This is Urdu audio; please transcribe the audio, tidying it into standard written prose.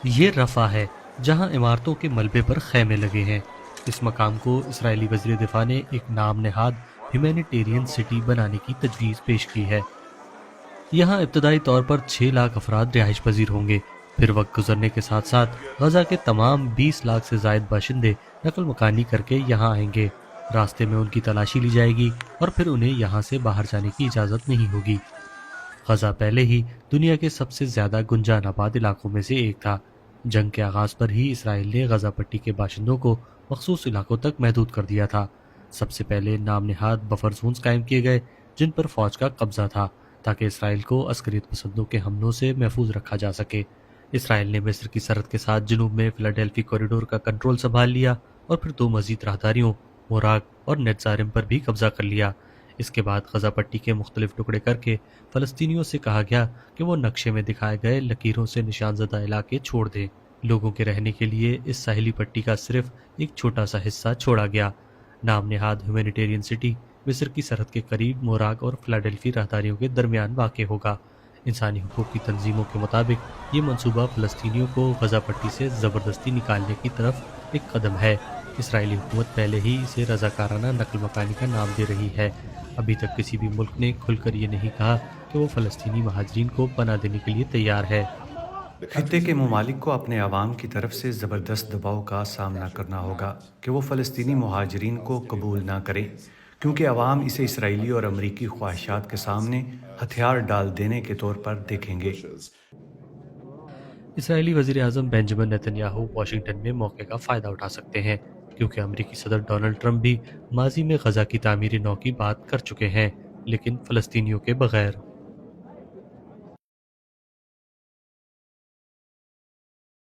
یہ رفح ہے جہاں عمارتوں کے ملبے پر خیمے لگے ہیں۔ اس مقام کو اسرائیلی وزیر دفاع نے ایک نام نہاد ہیومینیٹیرین سٹی بنانے کی تجویز پیش کی ہے۔ یہاں ابتدائی طور پر 6 لاکھ افراد رہائش پذیر ہوں گے، پھر وقت گزرنے کے ساتھ ساتھ غزہ کے تمام 20 لاکھ سے زائد باشندے نقل مکانی کر کے یہاں آئیں گے۔ راستے میں ان کی تلاشی لی جائے گی اور پھر انہیں یہاں سے باہر جانے کی اجازت نہیں ہوگی۔ غزہ پہلے ہی دنیا کے سب سے زیادہ گنجان آباد علاقوں میں سے ایک تھا۔ جنگ کے آغاز پر ہی اسرائیل نے غزہ پٹی کے باشندوں کو مخصوص علاقوں تک محدود کر دیا تھا۔ سب سے پہلے نام نہاد بفر زونز قائم کیے گئے جن پر فوج کا قبضہ تھا تاکہ اسرائیل کو عسکریت پسندوں کے حملوں سے محفوظ رکھا جا سکے۔ اسرائیل نے مصر کی سرحد کے ساتھ جنوب میں فلاڈیلفی کوریڈور کا کنٹرول سنبھال لیا اور پھر 2 مزید راہداریوں موراک اور نیتزارم پر بھی قبضہ کر لیا۔ اس کے بعد غزہ پٹی کے مختلف ٹکڑے کر کے فلسطینیوں سے کہا گیا کہ وہ نقشے میں دکھائے گئے لکیروں سے نشان زدہ علاقے چھوڑ دیں۔ لوگوں کے رہنے کے لیے اس ساحلی پٹی کا صرف ایک چھوٹا سا حصہ چھوڑا گیا۔ نام نہاد ہیومینیٹیرین سٹی مصر کی سرحد کے قریب موراک اور فلاڈیلفی راہداریوں کے درمیان واقع ہوگا۔ انسانی حقوق کی تنظیموں کے مطابق یہ منصوبہ فلسطینیوں کو غزہ پٹی سے زبردستی نکالنے کی طرف ایک قدم ہے۔ اسرائیلی حکومت پہلے ہی اسے رضاکارانہ نقل مکانی کا نام دے رہی ہے۔ ابھی تک کسی بھی ملک نے کھل کر یہ نہیں کہا کہ وہ فلسطینی مہاجرین کو پناہ دینے کے لیے تیار ہے۔ خطے کے ممالک کو اپنے عوام کی طرف سے زبردست دباؤ کا سامنا کرنا ہوگا کہ وہ فلسطینی مہاجرین کو قبول نہ کریں، کیونکہ عوام اسے اسرائیلی اور امریکی خواہشات کے سامنے ہتھیار ڈال دینے کے طور پر دیکھیں گے۔ اسرائیلی وزیر اعظم بنجامن نیتن یاہو واشنگٹن میں موقع کا فائدہ اٹھا سکتے ہیں، کیونکہ امریکی صدر ڈونلڈ ٹرمپ بھی ماضی میں غزہ کی تعمیر نو کی بات کر چکے ہیں، لیکن فلسطینیوں کے بغیر۔